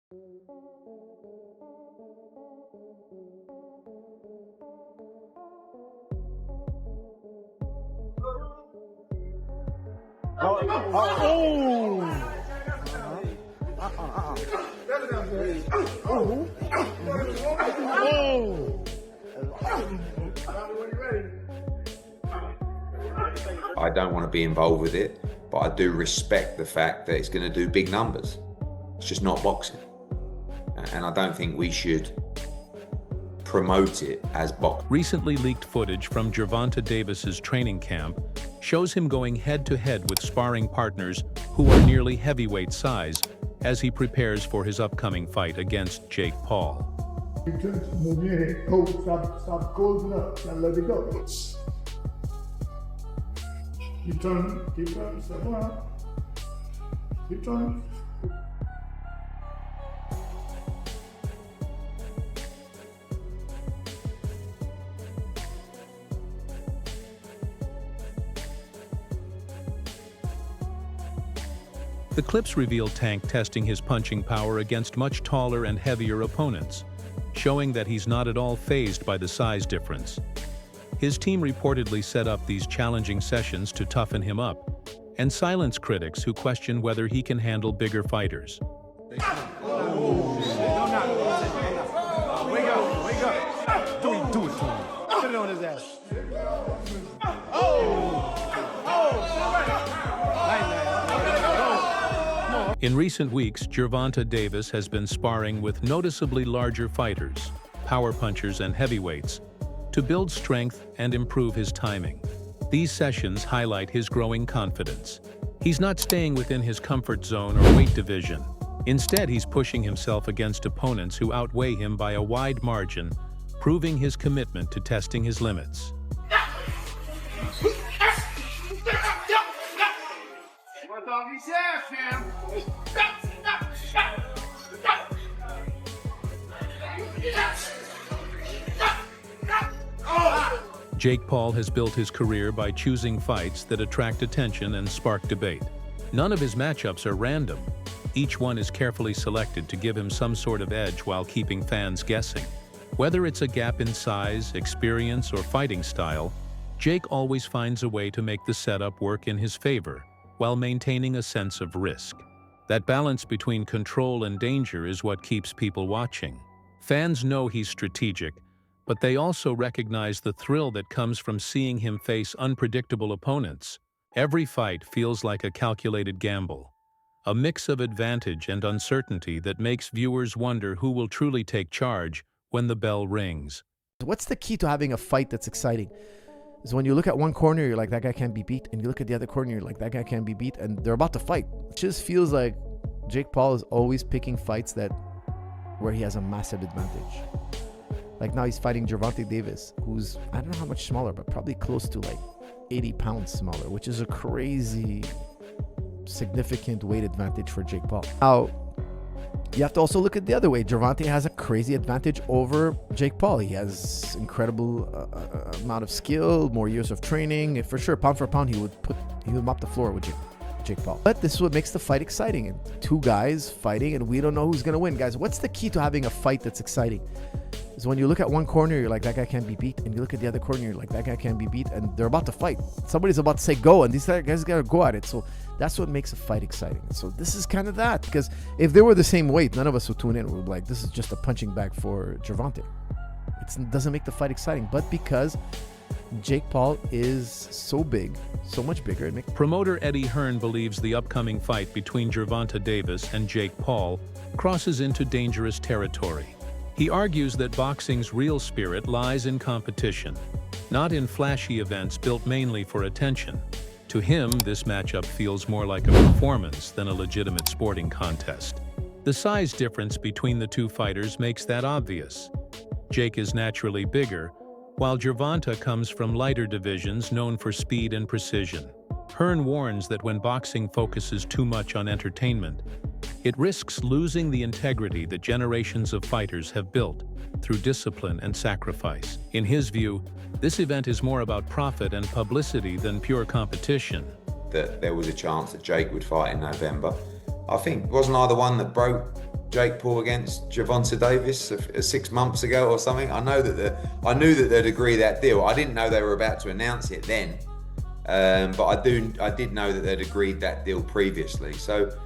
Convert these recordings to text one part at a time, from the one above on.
I don't want to be involved with it, but I do respect the fact that it's going to do big numbers. It's just not boxing. And I don't think we should promote it as boxing. Recently leaked footage from Gervonta Davis's training camp shows him going head-to-head with sparring partners who are nearly heavyweight size as he prepares for his upcoming fight against Jake Paul. You touch, move your head, go, stop closing up, and let it go. Keep turning, step around. Keep turning. The clips reveal Tank testing his punching power against much taller and heavier opponents, showing that he's not at all fazed by the size difference. His team reportedly set up these challenging sessions to toughen him up and silence critics who question whether he can handle bigger fighters. Wake up. Do it to him. Put it on his ass. In recent weeks, Gervonta Davis has been sparring with noticeably larger fighters, power punchers and heavyweights, to build strength and improve his timing. These sessions highlight his growing confidence. He's not staying within his comfort zone or weight division. Instead, he's pushing himself against opponents who outweigh him by a wide margin, proving his commitment to testing his limits. Jake Paul has built his career by choosing fights that attract attention and spark debate. None of his matchups are random. Each one is carefully selected to give him some sort of edge while keeping fans guessing. Whether it's a gap in size, experience, or fighting style, Jake always finds a way to make the setup work in his favor, while maintaining a sense of risk. That balance between control and danger is what keeps people watching. Fans know he's strategic, but they also recognize the thrill that comes from seeing him face unpredictable opponents. Every fight feels like a calculated gamble, a mix of advantage and uncertainty that makes viewers wonder who will truly take charge when the bell rings. What's the key to having a fight that's exciting? Is when you look at one corner, you're like, that guy can't be beat. And you look at the other corner, you're like, that guy can't be beat. And they're about to fight. It just feels like Jake Paul is always picking fights where he has a massive advantage. Like now he's fighting Gervonta Davis, who's, I don't know how much smaller, but probably close to like 80 pounds smaller, which is a crazy, significant weight advantage for Jake Paul. Now, you have to also look at the other way. Gervonta has a crazy advantage over Jake Paul. He has incredible amount of skill, more years of training. For sure, pound for pound, he would mop the floor with Jake Paul. But this is what makes the fight exciting. And two guys fighting, and we don't know who's gonna win. Guys, what's the key to having a fight that's exciting? Is when you look at one corner, you're like, that guy can't be beat. And you look at the other corner, you're like, that guy can't be beat. And they're about to fight. Somebody's about to say go, and these guys gotta go at it. So that's what makes a fight exciting. So this is kind of that, because if they were the same weight, none of us would tune in. We'd be like, this is just a punching bag for Gervonta. It doesn't make the fight exciting. But because Jake Paul is so big, so much bigger. Promoter Eddie Hearn believes the upcoming fight between Gervonta Davis and Jake Paul crosses into dangerous territory. He argues that boxing's real spirit lies in competition, not in flashy events built mainly for attention. To him, this matchup feels more like a performance than a legitimate sporting contest. The size difference between the two fighters makes that obvious. Jake is naturally bigger, while Gervonta comes from lighter divisions known for speed and precision. Hearn warns that when boxing focuses too much on entertainment, it risks losing the integrity that generations of fighters have built through discipline and sacrifice. In his view, this event is more about profit and publicity than pure competition. That there was a chance that Jake would fight in November. I think, wasn't I the one that broke Jake Paul against Gervonta Davis 6 months ago or something. I knew that they'd agree that deal. I didn't know they were about to announce it then, but I did know that they'd agreed that deal previously. So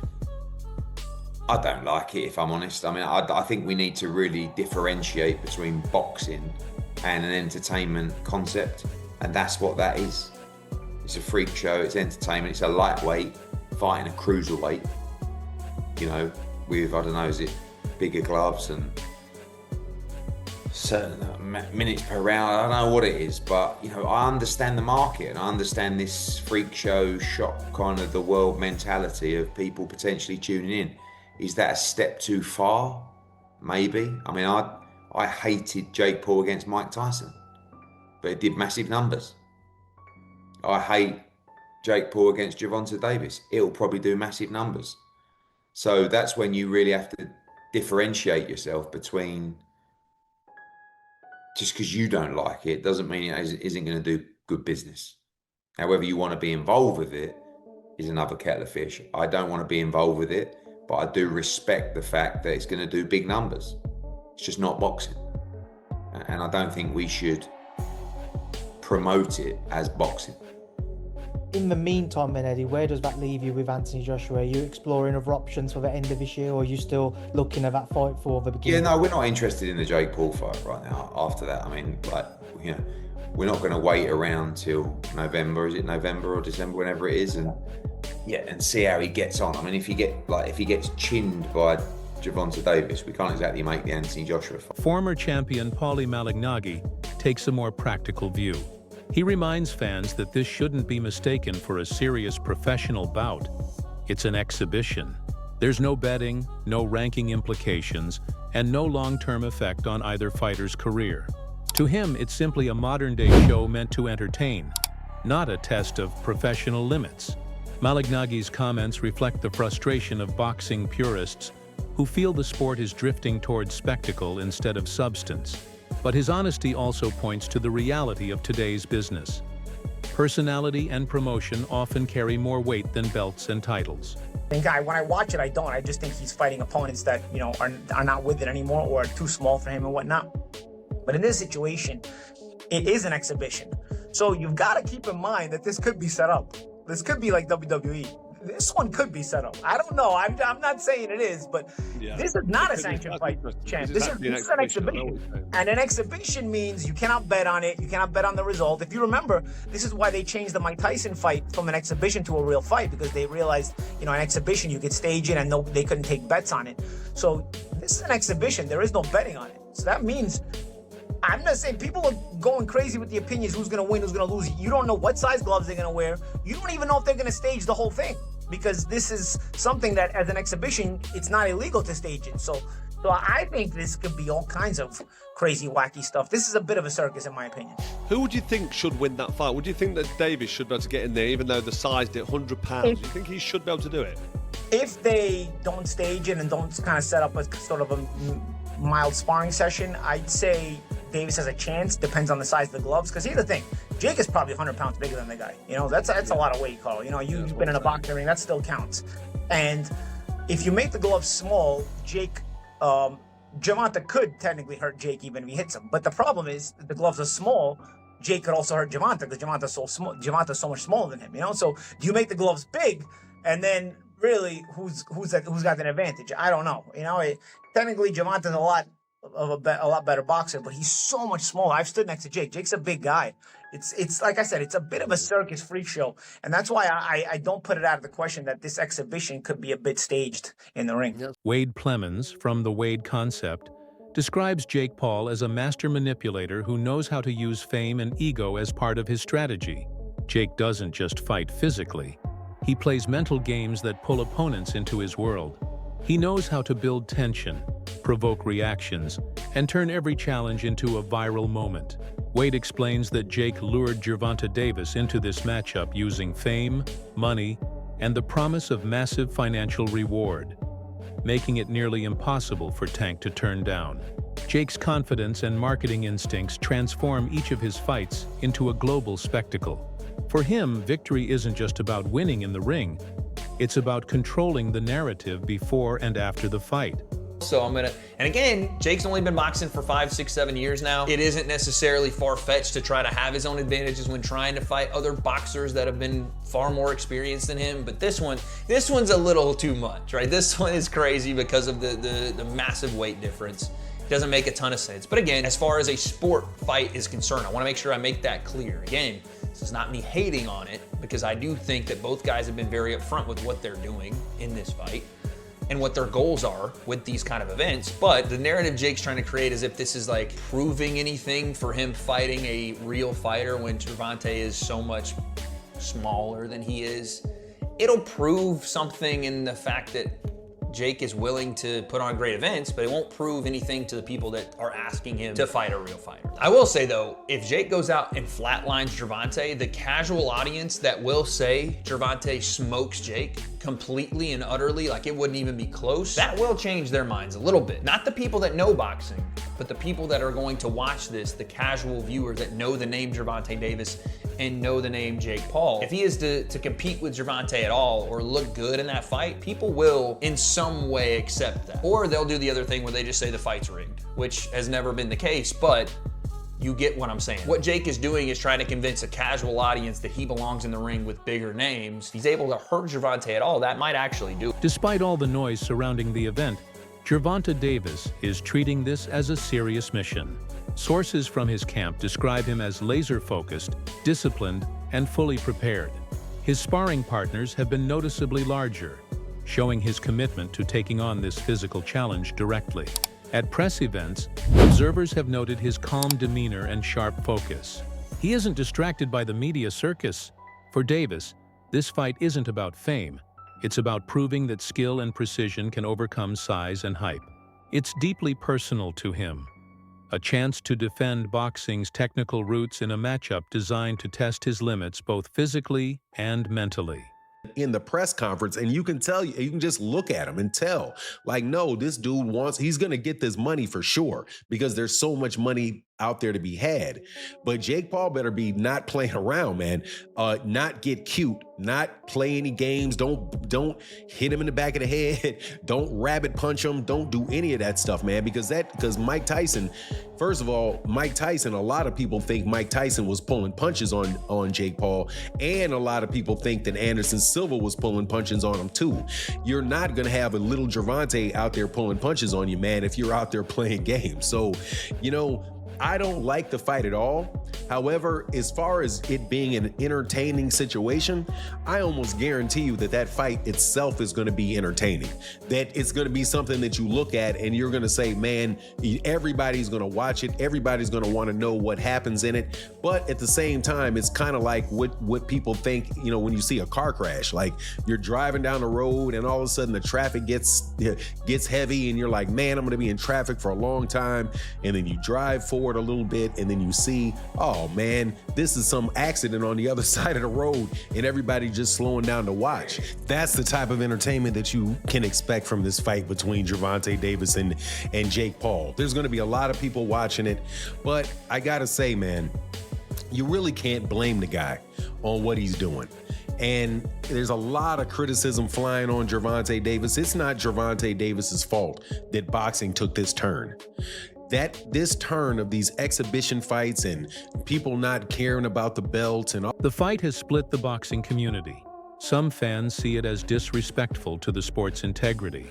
I don't like it, if I'm honest. I mean, I think we need to really differentiate between boxing and an entertainment concept, and that's what that is. It's a freak show, it's entertainment, it's a lightweight fighting a cruiserweight, you know, with, I don't know, is it bigger gloves and certain minutes per round? I don't know what it is, but, you know, I understand the market and I understand this freak show shock kind of the world mentality of people potentially tuning in. Is that a step too far? Maybe. I mean, I hated Jake Paul against Mike Tyson, but it did massive numbers. I hate Jake Paul against Gervonta Davis. It'll probably do massive numbers. So that's when you really have to differentiate yourself between, just because you don't like it doesn't mean it isn't going to do good business. However you want to be involved with it is another kettle of fish. I don't want to be involved with it, but I do respect the fact that it's going to do big numbers. It's just not boxing. And I don't think we should promote it as boxing. In the meantime, then, Eddie, where does that leave you with Anthony Joshua? Are you exploring other options for the end of this year, or are you still looking at that fight for the beginning? Yeah, no, we're not interested in the Jake Paul fight right now. After that, I mean, like, you know, we're not going to wait around till November. Is it November or December, whenever it is, and see how he gets on. I mean, if he gets chinned by Gervonta Davis, we can't exactly make the Anthony Joshua fight. Former champion Paulie Malignaggi takes a more practical view. He reminds fans that this shouldn't be mistaken for a serious professional bout. It's an exhibition. There's no betting, no ranking implications, and no long-term effect on either fighter's career. To him, it's simply a modern-day show meant to entertain, not a test of professional limits. Malignaggi's comments reflect the frustration of boxing purists who feel the sport is drifting towards spectacle instead of substance. But his honesty also points to the reality of today's business. Personality and promotion often carry more weight than belts and titles. When I watch it, I don't. I just think he's fighting opponents that, you know, are not with it anymore or are too small for him and whatnot. But in this situation, it is an exhibition. So you've got to keep in mind that this could be set up. This could be like WWE. This one could be set up. I don't know. I'm not saying it is, but this is not a sanctioned fight, champ. This is an exhibition. And an exhibition means you cannot bet on it. You cannot bet on the result. If you remember, this is why they changed the Mike Tyson fight from an exhibition to a real fight, because they realized, you know, an exhibition, you could stage it and they couldn't take bets on it. So this is an exhibition. There is no betting on it. So that means, I'm not saying people are going crazy with the opinions, who's going to win, who's going to lose. You don't know what size gloves they're going to wear. You don't even know if they're going to stage the whole thing, because this is something that, as an exhibition, it's not illegal to stage it. So I think this could be all kinds of crazy, wacky stuff. This is a bit of a circus, in my opinion. Who would you think should win that fight? Would you think that Davis should be able to get in there, even though the size did 100 pounds? Do you think he should be able to do it? If they don't stage it and don't kind of set up a sort of a mild sparring session, I'd say Davis has a chance. Depends on the size of the gloves. Because here's the thing, Jake is probably 100 pounds bigger than the guy. You know, that's a lot of weight, Carl. You know, you've been in a boxing ring, that still counts. And if you make the gloves small, Gervonta could technically hurt Jake even if he hits him. But the problem is, if the gloves are small, Jake could also hurt Gervonta, because Gervonta's so small. Gervonta's so much smaller than him. You know, so do you make the gloves big, and then really who's got an advantage? I don't know. You know, technically Gervonta's a lot better boxer, but he's so much smaller. I've stood next to Jake. Jake's a big guy. It's like I said, it's a bit of a circus freak show, and that's why I don't put it out of the question that this exhibition could be a bit staged in the ring. Wade Plemons, from the Wade Concept, describes Jake Paul as a master manipulator who knows how to use fame and ego as part of his strategy. Jake doesn't just fight physically. He plays mental games that pull opponents into his world. He knows how to build tension, provoke reactions, and turn every challenge into a viral moment. Wade explains that Jake lured Gervonta Davis into this matchup using fame, money, and the promise of massive financial reward, making it nearly impossible for Tank to turn down. Jake's confidence and marketing instincts transform each of his fights into a global spectacle. For him, victory isn't just about winning in the ring. It's about controlling the narrative before and after the fight. So I'm gonna, and again, Jake's only been boxing for 5, 6, 7 years now. It isn't necessarily far-fetched to try to have his own advantages when trying to fight other boxers that have been far more experienced than him. But this one's a little too much, right? This one is crazy because of the massive weight difference. It doesn't make a ton of sense. But again, as far as a sport fight is concerned, I wanna make sure I make that clear. Again, this is not me hating on it, because I do think that both guys have been very upfront with what they're doing in this fight and what their goals are with these kind of events. But the narrative Jake's trying to create as if this is like proving anything for him fighting a real fighter when Gervonta is so much smaller than he is. It'll prove something in the fact that Jake is willing to put on great events, but it won't prove anything to the people that are asking him to fight a real fighter. I will say though, if Jake goes out and flatlines Gervonta, the casual audience that will say Gervonta smokes Jake completely and utterly, like it wouldn't even be close, that will change their minds a little bit. Not the people that know boxing, but the people that are going to watch this, the casual viewers that know the name Gervonta Davis and know the name Jake Paul. If he is to compete with Gervonta at all or look good in that fight, people will in some way accept that. Or they'll do the other thing where they just say the fight's rigged, which has never been the case, but you get what I'm saying. What Jake is doing is trying to convince a casual audience that he belongs in the ring with bigger names. If he's able to hurt Gervonta at all, that might actually do it. Despite all the noise surrounding the event, Gervonta Davis is treating this as a serious mission. Sources from his camp describe him as laser-focused, disciplined, and fully prepared. His sparring partners have been noticeably larger, showing his commitment to taking on this physical challenge directly. At press events, observers have noted his calm demeanor and sharp focus. He isn't distracted by the media circus. For Davis, this fight isn't about fame. It's about proving that skill and precision can overcome size and hype. It's deeply personal to him, a chance to defend boxing's technical roots in a matchup designed to test his limits both physically and mentally. In the press conference, and you can tell, you can just look at him and tell, like, no, this dude he's gonna get this money for sure, because there's so much money out there to be had. But Jake Paul better be not playing around, man. Not get cute, not play any games. Don't hit him in the back of the head. Don't rabbit punch him. Don't do any of that stuff, man, because Mike Tyson, first of all, Mike Tyson, a lot of people think Mike Tyson was pulling punches on Jake Paul, and a lot of people think that Anderson Silva was pulling punches on him too. You're not gonna have a little Gervonta out there pulling punches on you, man, if you're out there playing games. So, I don't like the fight at all. However, as far as it being an entertaining situation, I almost guarantee you that fight itself is going to be entertaining. That it's going to be something that you look at and you're going to say, man, everybody's going to watch it. Everybody's going to want to know what happens in it. But at the same time, it's kind of like what people think, when you see a car crash, like you're driving down the road and all of a sudden the traffic gets heavy and you're like, man, I'm going to be in traffic for a long time. And then you drive forward a little bit and then you see, oh man, this is some accident on the other side of the road and everybody just slowing down to watch. That's the type of entertainment that you can expect from this fight between Gervonta Davis and Jake Paul. There's going to be a lot of people watching it, but I gotta say, man, you really can't blame the guy on what he's doing. And there's a lot of criticism flying on Gervonta Davis. It's not Gervonta Davis's fault that boxing took this turn. This turn of these exhibition fights and people not caring about the belts and all. The fight has split the boxing community. Some fans see it as disrespectful to the sport's integrity,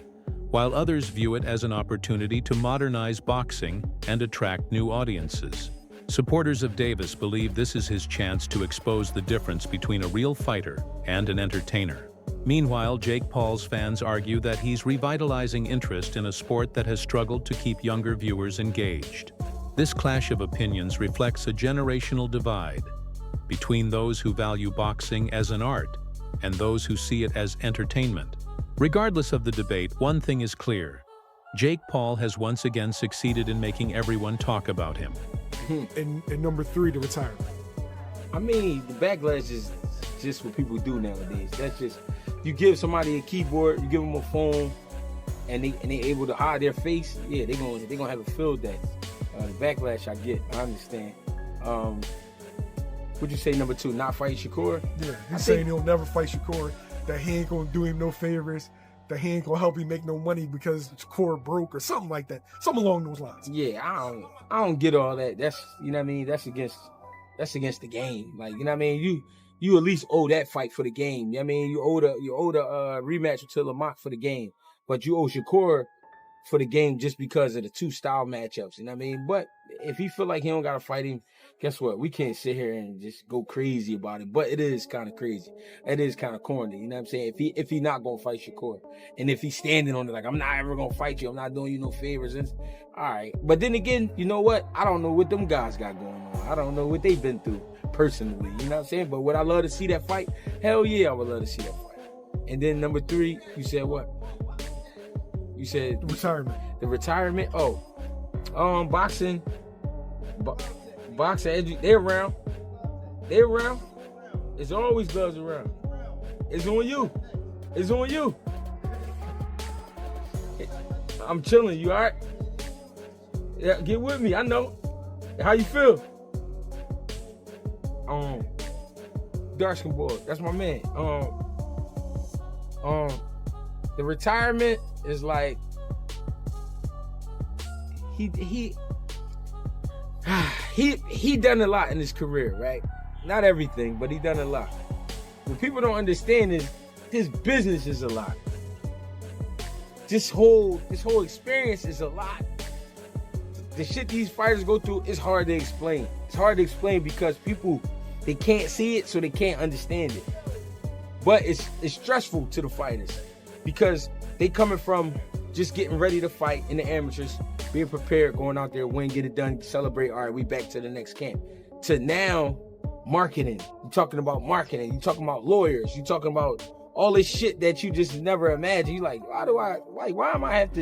while others view it as an opportunity to modernize boxing and attract new audiences. Supporters of Davis believe this is his chance to expose the difference between a real fighter and an entertainer. Meanwhile, Jake Paul's fans argue that he's revitalizing interest in a sport that has struggled to keep younger viewers engaged. This clash of opinions reflects a generational divide between those who value boxing as an art and those who see it as entertainment. Regardless of the debate, one thing is clear. Jake Paul has once again succeeded in making everyone talk about him. And number 3, the retirement. I mean, the backlash is just what people do nowadays. That's just, you give somebody a keyboard, you give them a phone, and they able to hide their face. Yeah, they gonna have a field day. The backlash I get, I understand. Would you say number 2, not fight Shakur? Yeah, he's saying he'll never fight Shakur. That he ain't gonna do him no favors. the hand gonna help him make no money because Shakur broke or something like that. Something along those lines. Yeah, I don't get all that. That's, you know what I mean? That's against the game. Like, you know what I mean? You at least owe that fight for the game. You know what I mean? You owe the rematch with Lamont for the game. But you owe Shakur for the game just because of the two style matchups. You know what I mean? But if he feel like he don't gotta fight him, guess what? We can't sit here and just go crazy about it. But it is kind of crazy. It is kind of corny. You know what I'm saying? If he not gonna fight Shakur, and if he's standing on it like, I'm not ever gonna fight you, I'm not doing you no favors. And all right. But then again, you know what? I don't know what them guys got going on. I don't know what they've been through personally. You know what I'm saying? But would I love to see that fight? Hell yeah, I would love to see that fight. And then number 3, you said what? You said retirement. The retirement. Oh, boxing. Boxing. They're around. They're around. It's always gloves around. It's on you. It's on you. I'm chilling. You all right? Yeah, get with me. I know. How you feel? Darkskin boy. That's my man. The retirement is like he done a lot in his career, right? Not everything, but he done a lot. What people don't understand is his business is a lot. This whole experience is a lot. The shit these fighters go through is hard to explain. It's hard to explain because people, they can't see it, so they can't understand it. But it's stressful to the fighters because they coming from just getting ready to fight in the amateurs, being prepared, going out there, win, get it done, celebrate. All right, we back to the next camp. To now, marketing. You're talking about marketing. You're talking about lawyers. You're talking about all this shit that you just never imagined. You like, why do I have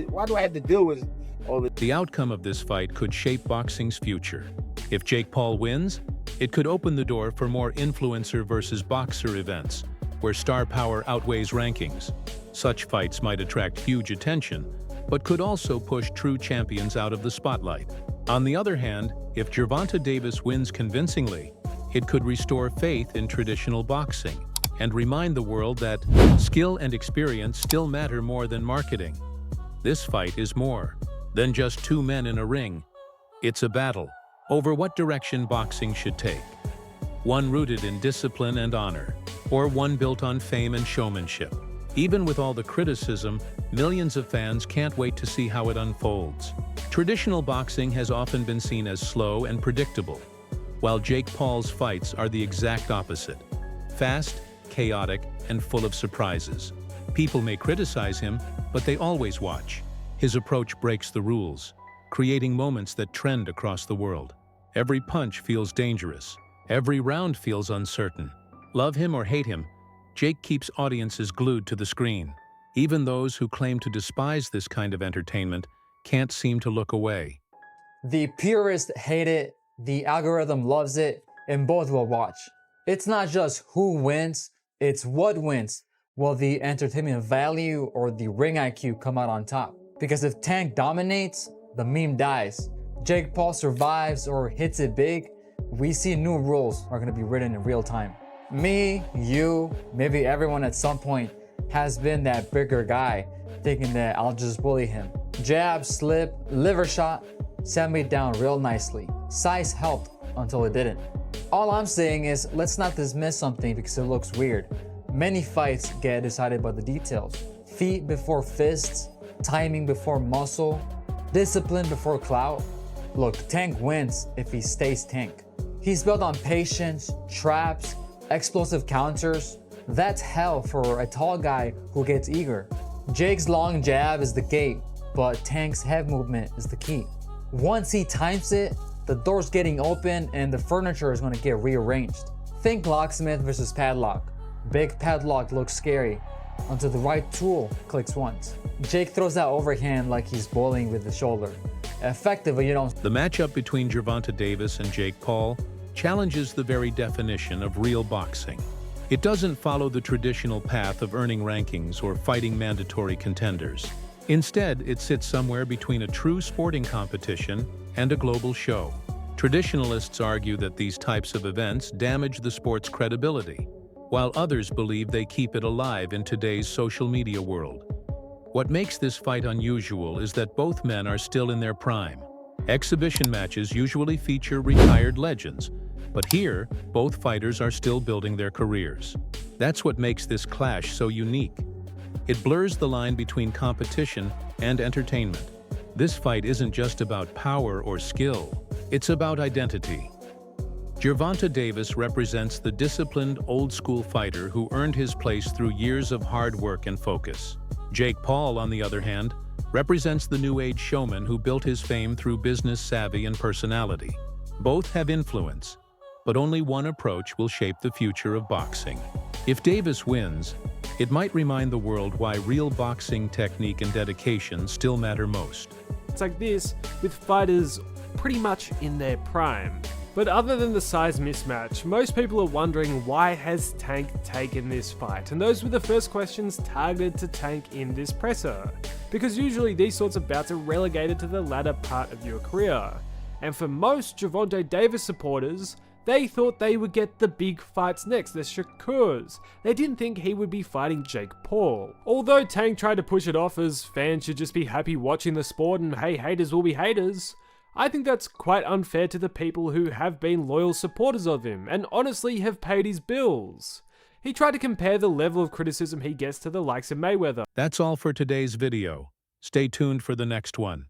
to deal with all this? The outcome of this fight could shape boxing's future. If Jake Paul wins, it could open the door for more influencer versus boxer events, where star power outweighs rankings. Such fights might attract huge attention, but could also push true champions out of the spotlight. On the other hand, if Gervonta Davis wins convincingly, it could restore faith in traditional boxing and remind the world that skill and experience still matter more than marketing. This fight is more than just two men in a ring. It's a battle over what direction boxing should take. One rooted in discipline and honor, or one built on fame and showmanship. Even with all the criticism, millions of fans can't wait to see how it unfolds. Traditional boxing has often been seen as slow and predictable, while Jake Paul's fights are the exact opposite. Fast, chaotic, and full of surprises. People may criticize him, but they always watch. His approach breaks the rules, creating moments that trend across the world. Every punch feels dangerous. Every round feels uncertain. Love him or hate him, Jake keeps audiences glued to the screen. Even those who claim to despise this kind of entertainment can't seem to look away. The purists hate it, the algorithm loves it, and both will watch. It's not just who wins, it's what wins. Will the entertainment value or the ring IQ come out on top? Because if Tank dominates, the meme dies. Jake Paul survives or hits it big, we see new rules are going to be written in real time. Me, you, maybe everyone at some point has been that bigger guy thinking that I'll just bully him. Jab, slip, liver shot, sat me down real nicely. Size helped until it didn't. All I'm saying is let's not dismiss something because it looks weird. Many fights get decided by the details. Feet before fists, timing before muscle, discipline before clout. Look, Tank wins if he stays Tank. He's built on patience, traps, explosive counters. That's hell for a tall guy who gets eager. Jake's long jab is the gate, but Tank's head movement is the key. Once he times it, the door's getting open and the furniture is going to get rearranged. Think locksmith versus padlock. Big padlock looks scary until the right tool clicks once. Jake throws that overhand like he's bowling with the shoulder. Effective, you know. The matchup between Gervonta Davis and Jake Paul challenges the very definition of real boxing. It doesn't follow the traditional path of earning rankings or fighting mandatory contenders. Instead, it sits somewhere between a true sporting competition and a global show. Traditionalists argue that these types of events damage the sport's credibility, while others believe they keep it alive in today's social media world. What makes this fight unusual is that both men are still in their prime. Exhibition matches usually feature retired legends, but here, both fighters are still building their careers. That's what makes this clash so unique. It blurs the line between competition and entertainment. This fight isn't just about power or skill, it's about identity. Gervonta Davis represents the disciplined, old-school fighter who earned his place through years of hard work and focus. Jake Paul, on the other hand, represents the new-age showman who built his fame through business savvy and personality. Both have influence, but only one approach will shape the future of boxing. If Davis wins, it might remind the world why real boxing technique and dedication still matter most. It's like this with fighters pretty much in their prime. But other than the size mismatch, most people are wondering why has Tank taken this fight? And those were the first questions targeted to Tank in this presser. Because usually these sorts of bouts are relegated to the latter part of your career. And for most Gervonta Davis supporters, they thought they would get the big fights next, the Shakurs. They didn't think he would be fighting Jake Paul. Although Tank tried to push it off as fans should just be happy watching the sport and hey, haters will be haters, I think that's quite unfair to the people who have been loyal supporters of him and honestly have paid his bills. He tried to compare the level of criticism he gets to the likes of Mayweather. That's all for today's video. Stay tuned for the next one.